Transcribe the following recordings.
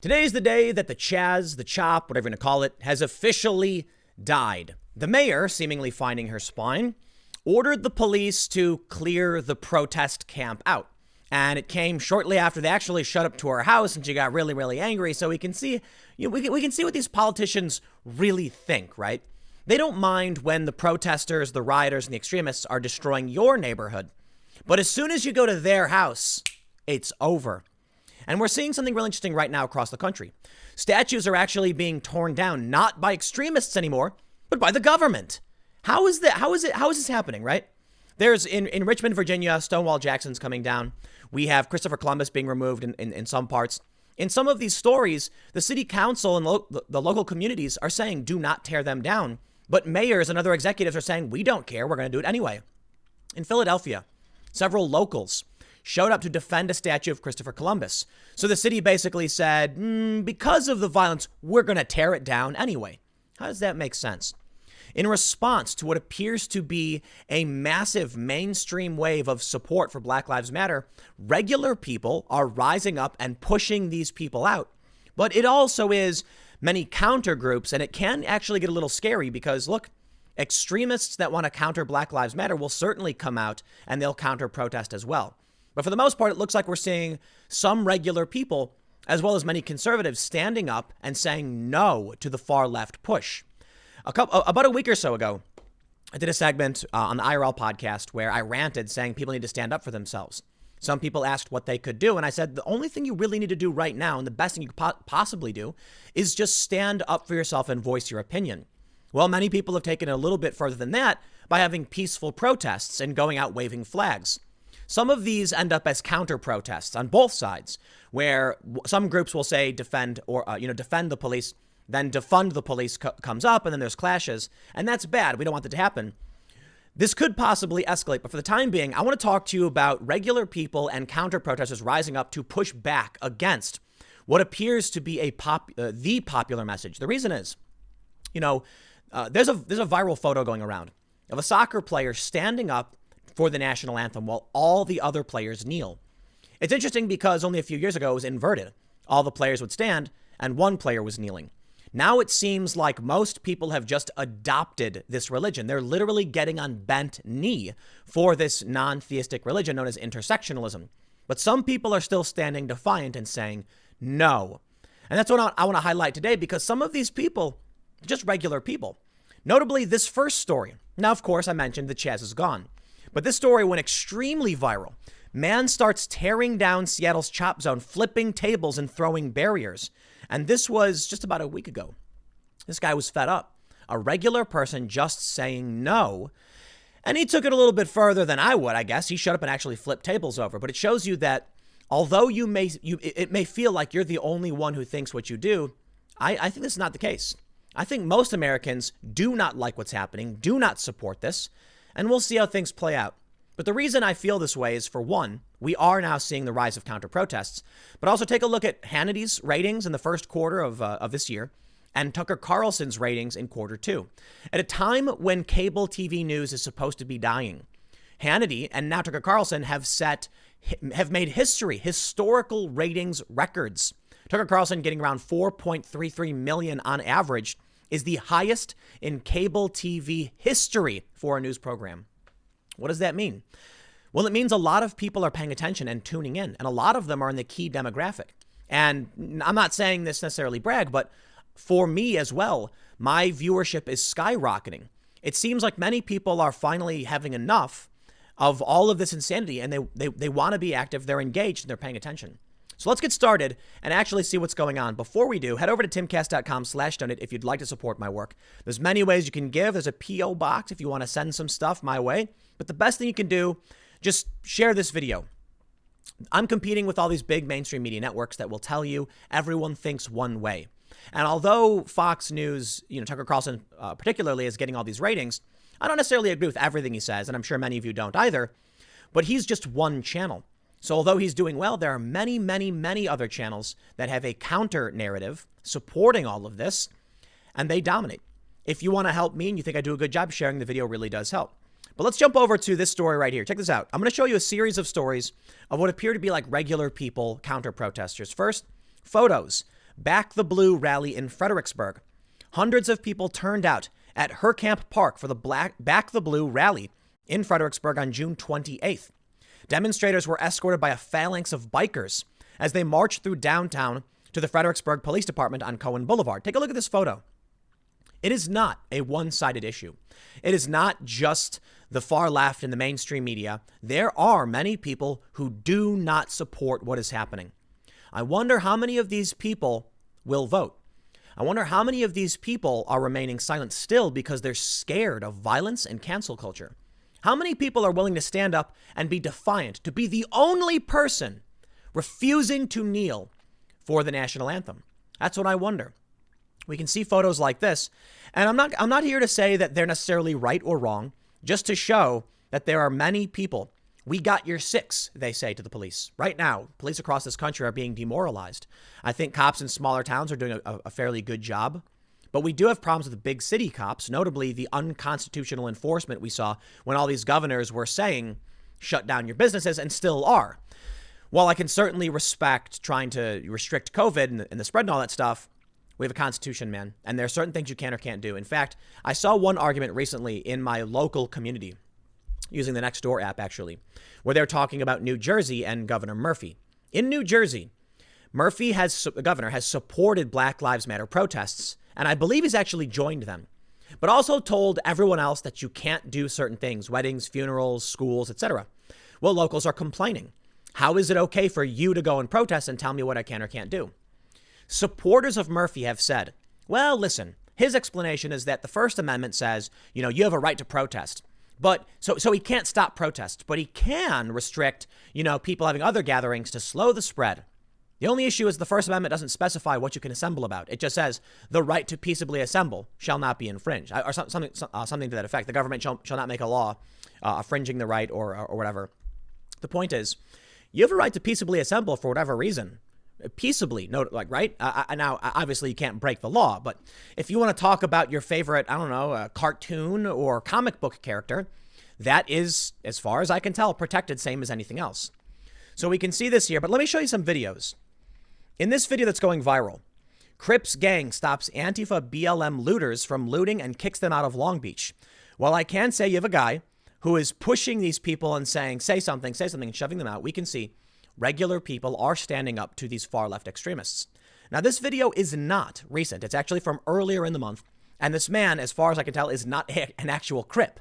Today's the day that the Chaz, the Chop, whatever you're going to call it, has officially died. The mayor, seemingly finding her spine, ordered the police to clear the protest camp out. And it came shortly after they actually shut up to her house, and she got really, really angry. So we can see, we can see what these politicians really think, right? They don't mind when the protesters, the rioters, and the extremists are destroying your neighborhood. But as soon as you go to their house, it's over. And we're seeing something really interesting right now across the country. Statues are actually being torn down, not by extremists anymore, but by the government. How is this happening, right? There's in Richmond, Virginia, Stonewall Jackson's coming down. We have Christopher Columbus being removed in some parts. In some of these stories, the city council and the local communities are saying, do not tear them down. But mayors and other executives are saying, we don't care. We're going to do it anyway. In Philadelphia, several locals showed up to defend a statue of Christopher Columbus. So the city basically said, because of the violence, we're going to tear it down anyway. How does that make sense? In response to what appears to be a massive mainstream wave of support for Black Lives Matter, regular people are rising up and pushing these people out. But it also is many counter groups, and it can actually get a little scary because, look, extremists that want to counter Black Lives Matter will certainly come out and they'll counter protest as well. But for the most part, it looks like we're seeing some regular people, as well as many conservatives, standing up and saying no to the far left push. About a week or so ago, I did a segment on the IRL podcast where I ranted saying people need to stand up for themselves. Some people asked what they could do. And I said, the only thing you really need to do right now, and the best thing you could possibly do, is just stand up for yourself and voice your opinion. Well, many people have taken it a little bit further than that by having peaceful protests and going out waving flags. Some of these end up as counter protests on both sides, where some groups will say defend the police, then defund the police comes up, and then there's clashes, and that's bad. We don't want that to happen. This could possibly escalate, but for the time being, I want to talk to you about regular people and counter protesters rising up to push back against what appears to be the popular message. The reason is, there's a viral photo going around of a soccer player standing up for the national anthem while all the other players kneel. It's interesting because only a few years ago it was inverted. All the players would stand and one player was kneeling. Now it seems like most people have just adopted this religion. They're literally getting on bent knee for this non-theistic religion known as intersectionalism. But some people are still standing defiant and saying no. And that's what I want to highlight today, because some of these people, just regular people. Notably, this first story. Now, of course, I mentioned the Chaz is gone. But this story went extremely viral. Man starts tearing down Seattle's chop zone, flipping tables and throwing barriers. And this was just about a week ago. This guy was fed up. A regular person just saying no. And he took it a little bit further than I would, I guess. He showed up and actually flipped tables over. But it shows you that although it may feel like you're the only one who thinks what you do, I think this is not the case. I think most Americans do not like what's happening, do not support this. And we'll see how things play out. But the reason I feel this way is, for one, we are now seeing the rise of counter-protests. But also take a look at Hannity's ratings in the first quarter of this year and Tucker Carlson's ratings in quarter two. At a time when cable TV news is supposed to be dying, Hannity and now Tucker Carlson have made historical ratings records. Tucker Carlson getting around 4.33 million on average is the highest in cable TV history for a news program. What does that mean? Well, it means a lot of people are paying attention and tuning in, and a lot of them are in the key demographic. And I'm not saying this necessarily brag, but for me as well, my viewership is skyrocketing. It seems like many people are finally having enough of all of this insanity, and they want to be active, they're engaged, and they're paying attention. So let's get started and actually see what's going on. Before we do, head over to timcast.com/donate if you'd like to support my work. There's many ways you can give. There's a P.O. box if you want to send some stuff my way. But the best thing you can do, just share this video. I'm competing with all these big mainstream media networks that will tell you everyone thinks one way. And although Fox News, Tucker Carlson particularly, is getting all these ratings, I don't necessarily agree with everything he says, and I'm sure many of you don't either. But he's just one channel. So although he's doing well, there are many, many, many other channels that have a counter narrative supporting all of this, and they dominate. If you want to help me and you think I do a good job, sharing the video really does help. But let's jump over to this story right here. Check this out. I'm going to show you a series of stories of what appear to be like regular people, counter protesters. First, photos Back the Blue rally in Fredericksburg. Hundreds of people turned out at Herkamp Park for the Back the Blue rally in Fredericksburg on June 28th. Demonstrators were escorted by a phalanx of bikers as they marched through downtown to the Fredericksburg Police Department on Cohen Boulevard. Take a look at this photo. It is not a one-sided issue. It is not just the far left in the mainstream media. There are many people who do not support what is happening. I wonder how many of these people will vote. I wonder how many of these people are remaining silent still because they're scared of violence and cancel culture. How many people are willing to stand up and be defiant, to be the only person refusing to kneel for the national anthem? That's what I wonder. We can see photos like this, and I'm not here to say that they're necessarily right or wrong, just to show that there are many people. We got your six, they say to the police. Right now, police across this country are being demoralized. I think cops in smaller towns are doing a fairly good job, but we do have problems with the big city cops, notably the unconstitutional enforcement we saw when all these governors were saying, shut down your businesses, and still are. While I can certainly respect trying to restrict COVID and the spread and all that stuff, we have a constitution, man, and there are certain things you can or can't do. In fact, I saw one argument recently in my local community using the Nextdoor app, actually, where they're talking about New Jersey and Governor Murphy. In New Jersey, the governor has supported Black Lives Matter protests, and I believe he's actually joined them, but also told everyone else that you can't do certain things, weddings, funerals, schools, etc. Well, locals are complaining. How is it okay for you to go and protest and tell me what I can or can't do? Supporters of Murphy have said, well, listen, his explanation is that the First Amendment says, you have a right to protest. But so he can't stop protests, but he can restrict, people having other gatherings to slow the spread. The only issue is the First Amendment doesn't specify what you can assemble about. It just says the right to peaceably assemble shall not be infringed, or something to that effect. The government shall not make a law infringing the right or whatever. The point is, you have a right to peaceably assemble for whatever reason. Peaceably, right? Now, obviously, you can't break the law, but if you want to talk about your favorite, a cartoon or comic book character, that is, as far as I can tell, protected, same as anything else. So we can see this here, but let me show you some videos. In this video that's going viral, Crips gang stops Antifa BLM looters from looting and kicks them out of Long Beach. Well, I can say you have a guy who is pushing these people and saying, say something, and shoving them out. We can see regular people are standing up to these far left extremists. Now, this video is not recent. It's actually from earlier in the month. And this man, as far as I can tell, is not an actual Crip.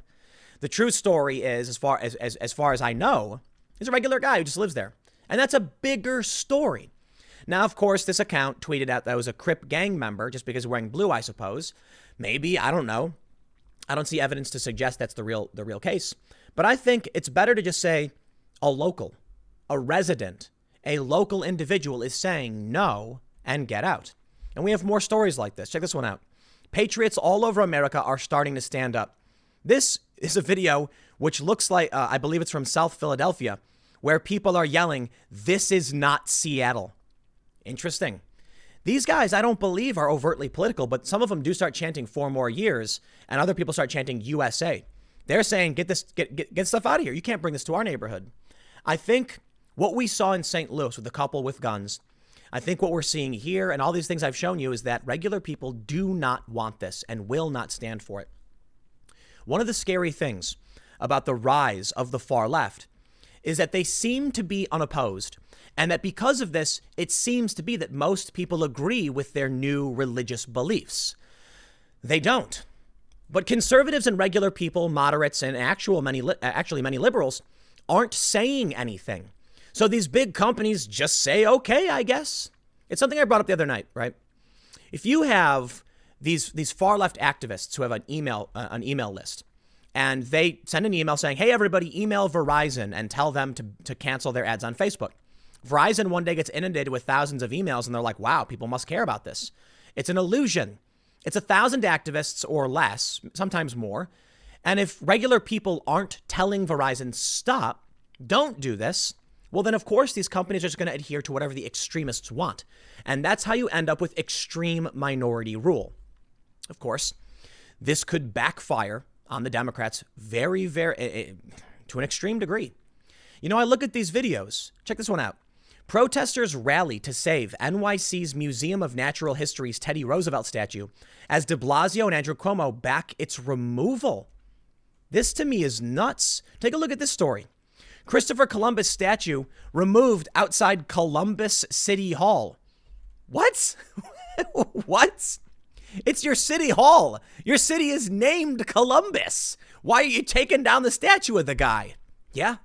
The true story is, as far as I know, he's a regular guy who just lives there. And that's a bigger story. Now, of course, this account tweeted out that it was a Crip gang member just because wearing blue, I suppose. Maybe, I don't know. I don't see evidence to suggest that's the real case. But I think it's better to just say a local, a resident, a local individual is saying no and get out. And we have more stories like this. Check this one out. Patriots all over America are starting to stand up. This is a video which looks like, I believe it's from South Philadelphia, where people are yelling, "This is not Seattle." Interesting. These guys, I don't believe, are overtly political, but some of them do start chanting 4 more years, and other people start chanting USA. They're saying, get stuff out of here. You can't bring this to our neighborhood. I think what we saw in St. Louis with the couple with guns, I think what we're seeing here and all these things I've shown you is that regular people do not want this and will not stand for it. One of the scary things about the rise of the far left is that they seem to be unopposed, and that because of this, it seems to be that most people agree with their new religious beliefs. They don't. But conservatives and regular people, moderates, and actually many liberals aren't saying anything. So these big companies just say, okay, I guess. It's something I brought up the other night, right? If you have these far left activists who have an email list, and they send an email saying, hey, everybody, email Verizon and tell them to cancel their ads on Facebook. Verizon one day gets inundated with thousands of emails and they're like, wow, people must care about this. It's an illusion. It's 1,000 activists or less, sometimes more. And if regular people aren't telling Verizon, stop, don't do this, well, then, of course, these companies are just going to adhere to whatever the extremists want. And that's how you end up with extreme minority rule. Of course, this could backfire on the Democrats very, very, to an extreme degree. I look at these videos. Check this one out. Protesters rally to save NYC's Museum of Natural History's Teddy Roosevelt statue as de Blasio and Andrew Cuomo back its removal. This to me is nuts. Take a look at this story. Christopher Columbus statue removed outside Columbus City Hall. What? What? It's your city hall. Your city is named Columbus. Why are you taking down the statue of the guy? Yeah,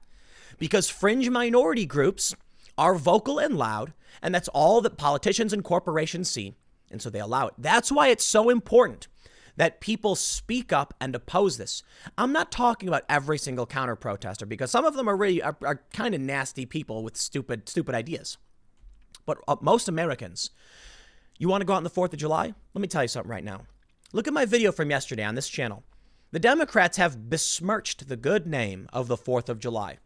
because fringe minority groups are vocal and loud, and that's all that politicians and corporations see, and so they allow it. That's why it's so important that people speak up and oppose this. I'm not talking about every single counter protester, because some of them are kind of nasty people with stupid ideas. But most Americans, you want to go out on the 4th of July? Let me tell you something right now. Look at my video from yesterday on this channel. The Democrats have besmirched the good name of the 4th of July.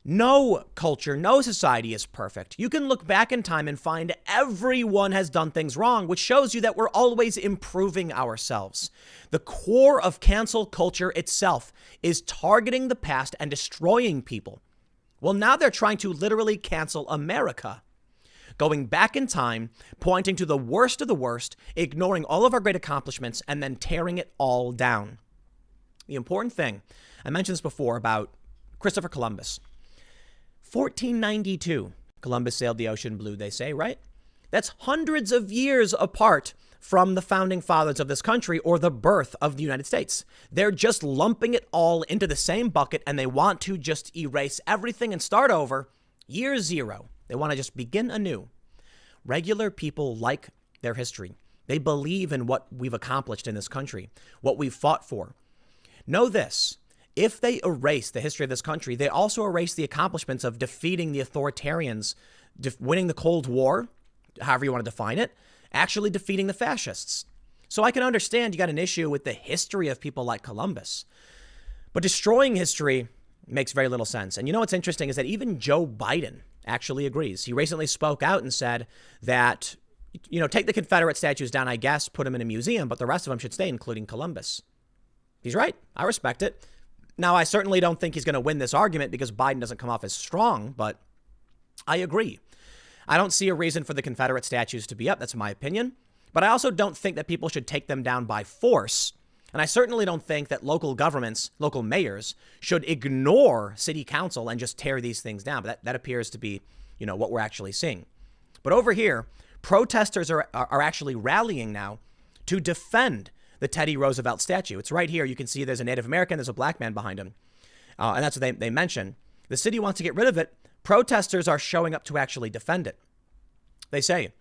No culture, no society is perfect. You can look back in time and find everyone has done things wrong, which shows you that we're always improving ourselves. The core of cancel culture itself is targeting the past and destroying people. Well, now they're trying to literally cancel America. Going back in time, pointing to the worst of the worst, ignoring all of our great accomplishments, and then tearing it all down. The important thing, I mentioned this before about Christopher Columbus. 1492, Columbus sailed the ocean blue, they say, right? That's hundreds of years apart from the founding fathers of this country or the birth of the United States. They're just lumping it all into the same bucket, and they want to just erase everything and start over year zero. They want to just begin anew. Regular people like their history. They believe in what we've accomplished in this country, what we've fought for. Know this. If they erase the history of this country, they also erase the accomplishments of defeating the authoritarians, winning the Cold War, however you want to define it, actually defeating the fascists. So I can understand you got an issue with the history of people like Columbus. But destroying history makes very little sense. And you know what's interesting is that even Joe Biden actually agrees. He recently spoke out and said that, take the Confederate statues down, I guess, put them in a museum, but the rest of them should stay, including Columbus. He's right. I respect it. Now, I certainly don't think he's going to win this argument because Biden doesn't come off as strong, but I agree. I don't see a reason for the Confederate statues to be up. That's my opinion. But I also don't think that people should take them down by force. And I certainly don't think that local governments, local mayors, should ignore city council and just tear these things down. But that appears to be, what we're actually seeing. But over here, protesters are actually rallying now to defend the Teddy Roosevelt statue. It's right here. You can see there's a Native American, there's a black man behind him. And that's what they mention. The city wants to get rid of it. Protesters are showing up to actually defend it. They say,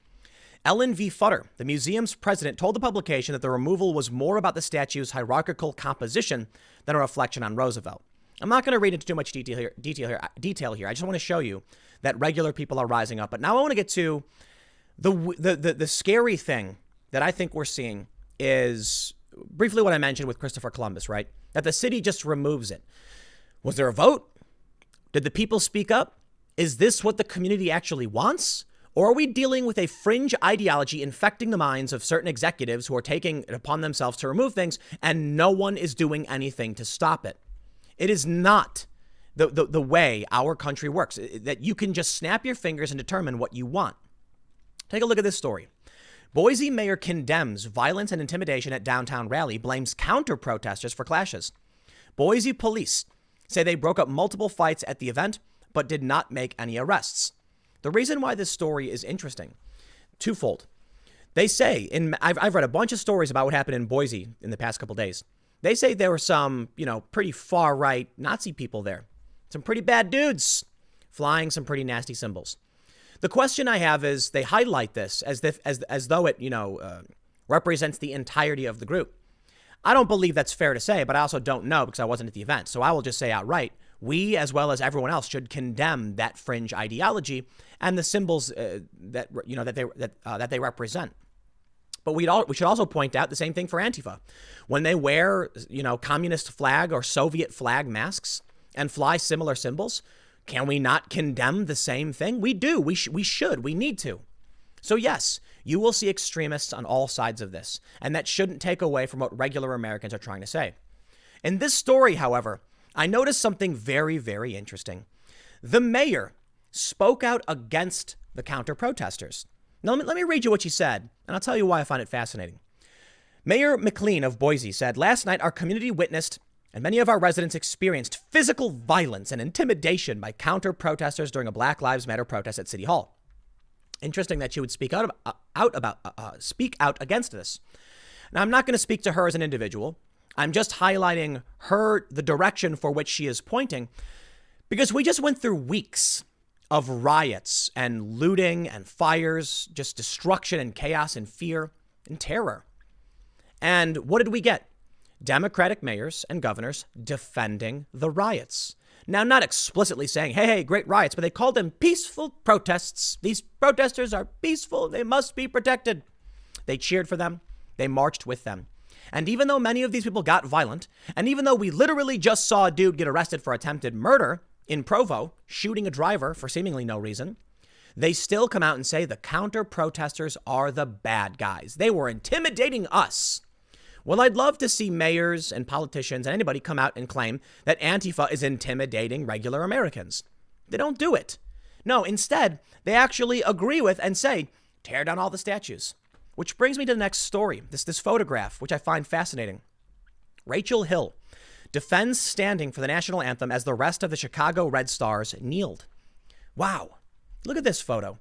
Ellen V. Futter, the museum's president, told the publication that the removal was more about the statue's hierarchical composition than a reflection on Roosevelt. I'm not going to read into too much detail here. I just want to show you that regular people are rising up. But now I want to get to the scary thing that I think we're seeing is briefly what I mentioned with Christopher Columbus, right? That the city just removes it. Was there a vote? Did the people speak up? Is this what the community actually wants? Or are we dealing with a fringe ideology infecting the minds of certain executives who are taking it upon themselves to remove things and no one is doing anything to stop it? It is not the way our country works, that you can just snap your fingers and determine what you want. Take a look at this story. Boise mayor condemns violence and intimidation at downtown rally, blames counter-protesters for clashes. Boise police say they broke up multiple fights at the event, but did not make any arrests. The reason why this story is interesting, twofold. They say, I've read a bunch of stories about what happened in Boise in the past couple days. They say there were some, pretty far-right Nazi people there. Some pretty bad dudes flying some pretty nasty symbols. The question I have is they highlight this as though it, represents the entirety of the group. I don't believe that's fair to say, but I also don't know because I wasn't at the event. So I will just say outright, we, as well as everyone else, should condemn that fringe ideology and the symbols that they represent. But we should also point out the same thing for Antifa. When they wear, communist flag or Soviet flag masks and fly similar symbols, can we not condemn the same thing? We do. We should. We need to. So yes, you will see extremists on all sides of this, and that shouldn't take away from what regular Americans are trying to say. In this story, however, I noticed something very, very interesting. The mayor spoke out against the counter-protesters. Now, let me read you what she said, and I'll tell you why I find it fascinating. Mayor McLean of Boise said, "Last night, our community witnessed and many of our residents experienced physical violence and intimidation by counter-protesters during a Black Lives Matter protest at City Hall." Interesting that she would speak out against this. Now, I'm not going to speak to her as an individual. I'm just highlighting the direction for which she is pointing, because we just went through weeks of riots and looting and fires, just destruction and chaos and fear and terror. And what did we get? Democratic mayors and governors defending the riots. Now, not explicitly saying, hey, great riots, but they called them peaceful protests. These protesters are peaceful. They must be protected. They cheered for them. They marched with them. And even though many of these people got violent, and even though we literally just saw a dude get arrested for attempted murder in Provo, shooting a driver for seemingly no reason, they still come out and say the counter-protesters are the bad guys. They were intimidating us. Well, I'd love to see mayors and politicians and anybody come out and claim that Antifa is intimidating regular Americans. They don't do it. No, instead, they actually agree with and say, tear down all the statues. Which brings me to the next story, this photograph, which I find fascinating. Rachel Hill defends standing for the national anthem as the rest of the Chicago Red Stars kneeled. Wow. Look at this photo.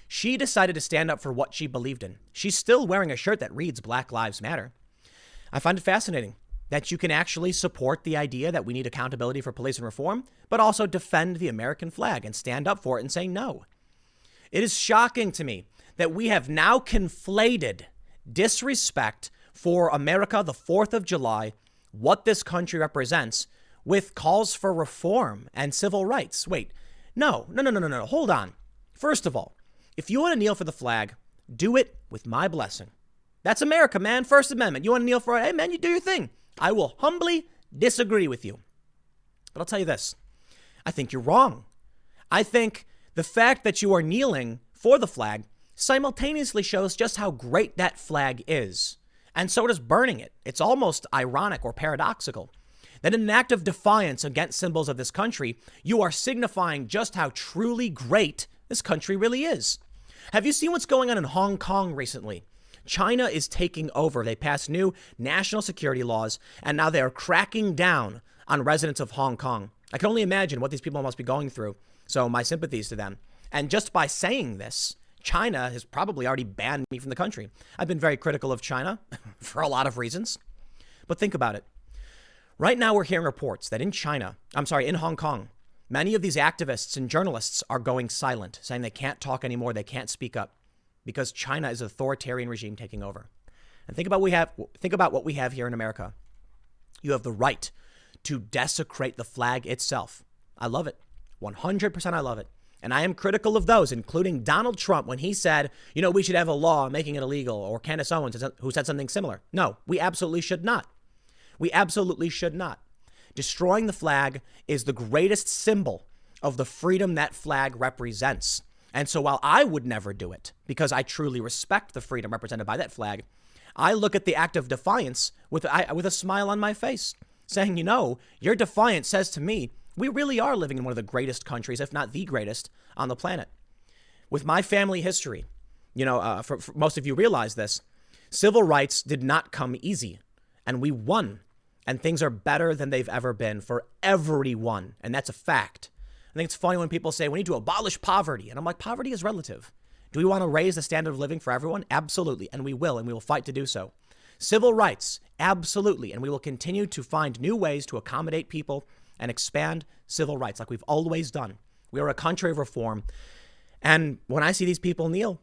She decided to stand up for what she believed in. She's still wearing a shirt that reads Black Lives Matter. I find it fascinating that you can actually support the idea that we need accountability for police and reform, but also defend the American flag and stand up for it and say no. It is shocking to me that we have now conflated disrespect for America, the 4th of July, what this country represents, with calls for reform and civil rights. Wait, no, hold on. First of all, if you want to kneel for the flag, do it with my blessing. That's America, man. First Amendment. You want to kneel for it? Hey, man, you do your thing. I will humbly disagree with you. But I'll tell you this. I think you're wrong. I think the fact that you are kneeling for the flag simultaneously shows just how great that flag is. And so does burning it. It's almost ironic or paradoxical that in an act of defiance against symbols of this country, you are signifying just how truly great this country really is. Have you seen what's going on in Hong Kong recently? China is taking over. They passed new national security laws, and now they are cracking down on residents of Hong Kong. I can only imagine what these people must be going through. So my sympathies to them. And just by saying this, China has probably already banned me from the country. I've been very critical of China for a lot of reasons. But think about it. Right now, we're hearing reports that in Hong Kong, many of these activists and journalists are going silent, saying they can't talk anymore, they can't speak up, because China is an authoritarian regime taking over. And think about what we have here in America. You have the right to desecrate the flag itself. I love it. 100% I love it. And I am critical of those, including Donald Trump, when he said, we should have a law making it illegal, or Candace Owens, who said something similar. No, we absolutely should not. We absolutely should not. Destroying the flag is the greatest symbol of the freedom that flag represents. And so while I would never do it, because I truly respect the freedom represented by that flag, I look at the act of defiance with a smile on my face, saying, your defiance says to me, we really are living in one of the greatest countries, if not the greatest, on the planet. With my family history, for most of you realize this, civil rights did not come easy, and we won, and things are better than they've ever been for everyone, and that's a fact. I think it's funny when people say we need to abolish poverty, and I'm like, poverty is relative. Do we want to raise the standard of living for everyone? Absolutely, and we will fight to do so. Civil rights, absolutely, and we will continue to find new ways to accommodate people and expand civil rights like we've always done. We are a country of reform. And when I see these people kneel,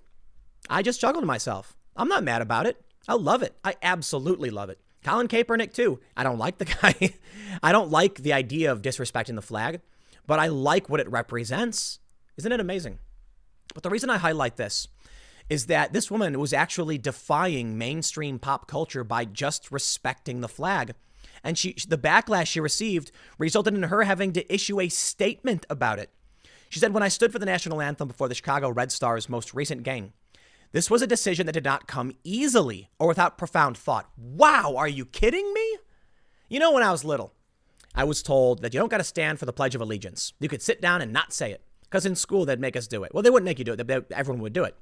I just chuckle to myself. I'm not mad about it. I love it. I absolutely love it. Colin Kaepernick, too. I don't like the guy. I don't like the idea of disrespecting the flag, but I like what it represents. Isn't it amazing? But the reason I highlight this is that this woman was actually defying mainstream pop culture by just respecting the flag. And the backlash she received resulted in her having to issue a statement about it. She said, when I stood for the national anthem before the Chicago Red Stars' most recent game, this was a decision that did not come easily or without profound thought. Wow, are you kidding me? When I was little, I was told that you don't got to stand for the Pledge of Allegiance. You could sit down and not say it. because in school they'd make us do it. Well, they wouldn't make you do it. Everyone would do it.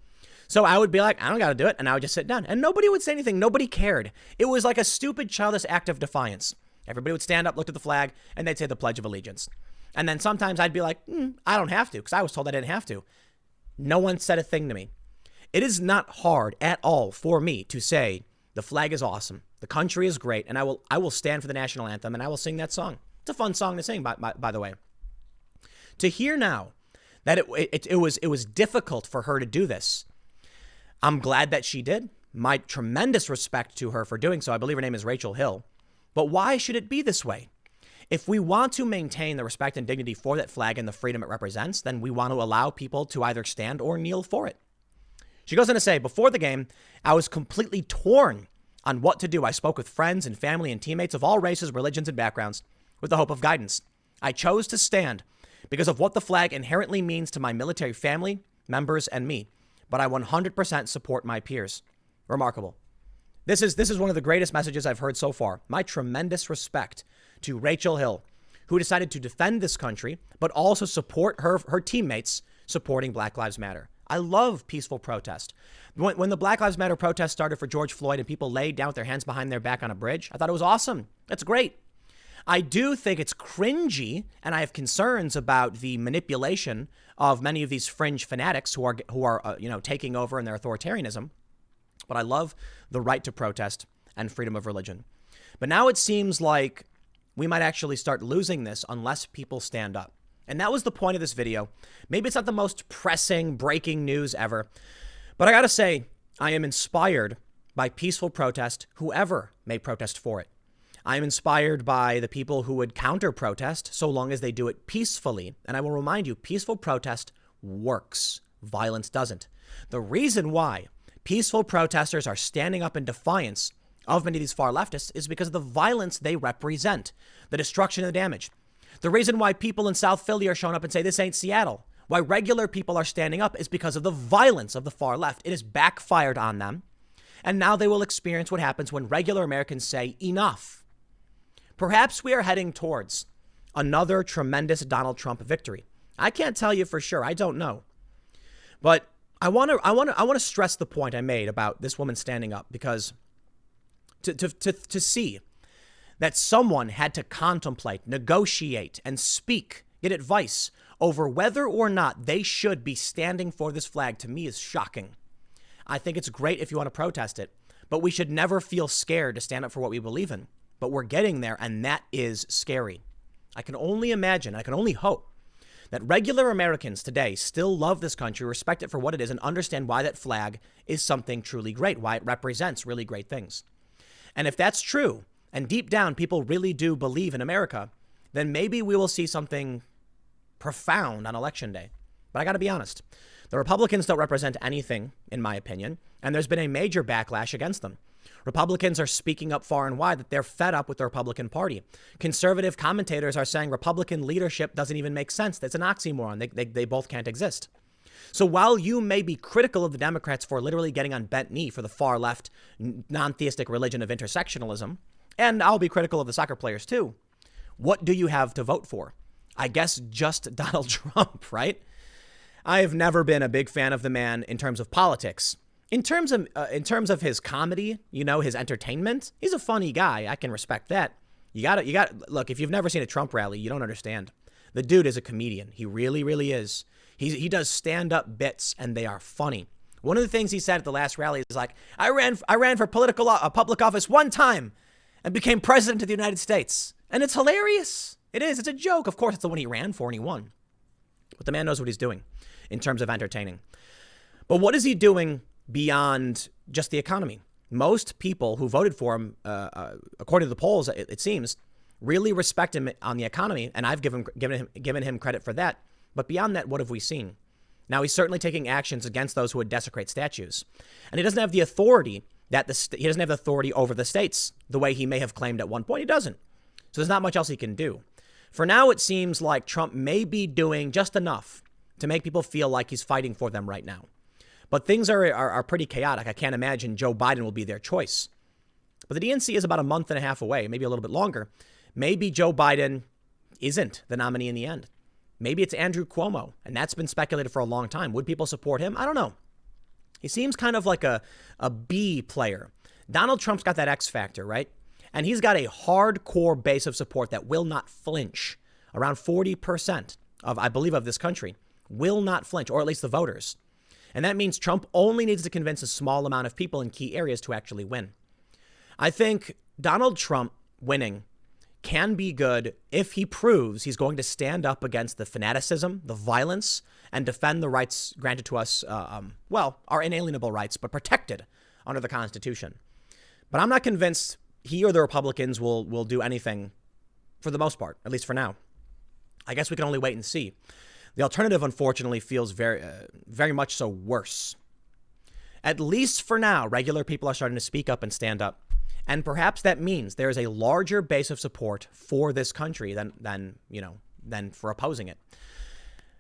So I would be like, I don't got to do it. And I would just sit down and nobody would say anything. Nobody cared. It was like a stupid childish act of defiance. Everybody would stand up, look at the flag, and they'd say the Pledge of Allegiance. And then sometimes I'd be like, I don't have to, because I was told I didn't have to. No one said a thing to me. It is not hard at all for me to say the flag is awesome, the country is great, and I will stand for the national anthem and I will sing that song. It's a fun song to sing, by the way. To hear now that it was difficult for her to do this, I'm glad that she did. My tremendous respect to her for doing so. I believe her name is Rachel Hill. But why should it be this way? If we want to maintain the respect and dignity for that flag and the freedom it represents, then we want to allow people to either stand or kneel for it. She goes on to say, before the game, I was completely torn on what to do. I spoke with friends and family and teammates of all races, religions, and backgrounds with the hope of guidance. I chose to stand because of what the flag inherently means to my military family, members, and me. But I 100% support my peers. Remarkable. This is one of the greatest messages I've heard so far. My tremendous respect to Rachel Hill, who decided to defend this country, but also support her teammates supporting Black Lives Matter. I love peaceful protest. When the Black Lives Matter protest started for George Floyd and people laid down with their hands behind their back on a bridge, I thought it was awesome. That's great. I do think it's cringy, and I have concerns about the manipulation of many of these fringe fanatics who are taking over in their authoritarianism. But I love the right to protest and freedom of religion. But now it seems like we might actually start losing this unless people stand up. And that was the point of this video. Maybe it's not the most pressing, breaking news ever, but I gotta say, I am inspired by peaceful protest, whoever may protest for it. I am inspired by the people who would counter protest so long as they do it peacefully. And I will remind you, peaceful protest works. Violence doesn't. The reason why peaceful protesters are standing up in defiance of many of these far leftists is because of the violence they represent, the destruction and the damage. The reason why people in South Philly are showing up and say this ain't Seattle, why regular people are standing up, is because of the violence of the far left. It has backfired on them. And now they will experience what happens when regular Americans say enough. Perhaps we are heading towards another tremendous Donald Trump victory. I can't tell you for sure. I don't know. But I want to stress the point I made about this woman standing up, because to see that someone had to contemplate, negotiate, and speak, get advice over whether or not they should be standing for this flag, to me is shocking. I think it's great if you want to protest it, but we should never feel scared to stand up for what we believe in. But we're getting there, and that is scary. I can only imagine, I can only hope that regular Americans today still love this country, respect it for what it is, and understand why that flag is something truly great, why it represents really great things. And if that's true, and deep down people really do believe in America, then maybe we will see something profound on Election Day. But I got to be honest, the Republicans don't represent anything, in my opinion, and there's been a major backlash against them. Republicans are speaking up far and wide that they're fed up with the Republican Party. Conservative commentators are saying Republican leadership doesn't even make sense. That's an oxymoron. They both can't exist. So while you may be critical of the Democrats for literally getting on bent knee for the far left non-theistic religion of intersectionalism, and I'll be critical of the soccer players too, what do you have to vote for? I guess just Donald Trump, right? I have never been a big fan of the man in terms of politics. In terms of his comedy, his entertainment, he's a funny guy. I can respect that. You got look, if you've never seen a Trump rally, you don't understand. The dude is a comedian. He really, really is. He does stand-up bits, and they are funny. One of the things he said at the last rally is like, I ran for public office one time and became president of the United States. And it's hilarious. It is. It's a joke. Of course, it's the one he ran for and he won. But the man knows what he's doing in terms of entertaining. But what is he doing beyond just the economy? Most people who voted for him, according to the polls, it seems, really respect him on the economy. And I've given him credit for that. But beyond that, what have we seen? Now, he's certainly taking actions against those who would desecrate statues. And he doesn't have the authority he doesn't have the authority over the states the way he may have claimed at one point. He doesn't. So there's not much else he can do. For now, it seems like Trump may be doing just enough to make people feel like he's fighting for them right now. But things are pretty chaotic. I can't imagine Joe Biden will be their choice. But the DNC is about a month and a half away, maybe a little bit longer. Maybe Joe Biden isn't the nominee in the end. Maybe it's Andrew Cuomo, and that's been speculated for a long time. Would people support him? I don't know. He seems kind of like a B player. Donald Trump's got that X factor, right? And he's got a hardcore base of support that will not flinch. Around 40% of, I believe, of this country will not flinch, or at least the voters. And that means Trump only needs to convince a small amount of people in key areas to actually win. I think Donald Trump winning can be good if he proves he's going to stand up against the fanaticism, the violence, and defend the rights granted to us, our inalienable rights, but protected under the Constitution. But I'm not convinced he or the Republicans will do anything for the most part, at least for now. I guess we can only wait and see. The alternative, unfortunately, feels very much so worse. At least for now, regular people are starting to speak up and stand up. And perhaps that means there is a larger base of support for this country than for opposing it.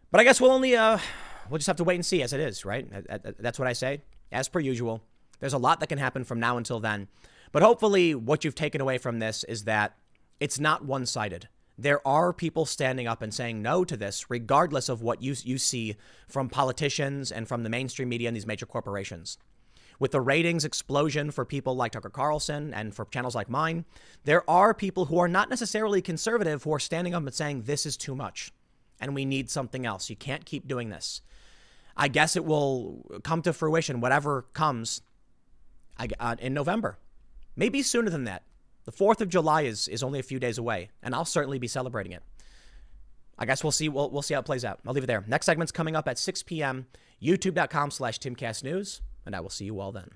But I guess we'll just have to wait and see as it is, right? That's what I say. As per usual, there's a lot that can happen from now until then. But hopefully what you've taken away from this is that it's not one-sided. There are people standing up and saying no to this, regardless of what you see from politicians and from the mainstream media and these major corporations. With the ratings explosion for people like Tucker Carlson and for channels like mine, there are people who are not necessarily conservative who are standing up and saying this is too much and we need something else. You can't keep doing this. I guess it will come to fruition, whatever comes in November. Maybe sooner than that. The 4th of July is only a few days away, and I'll certainly be celebrating it. I guess we'll see. We'll see how it plays out. I'll leave it there. Next segment's coming up at 6 p.m. YouTube.com/TimCastNews, and I will see you all then.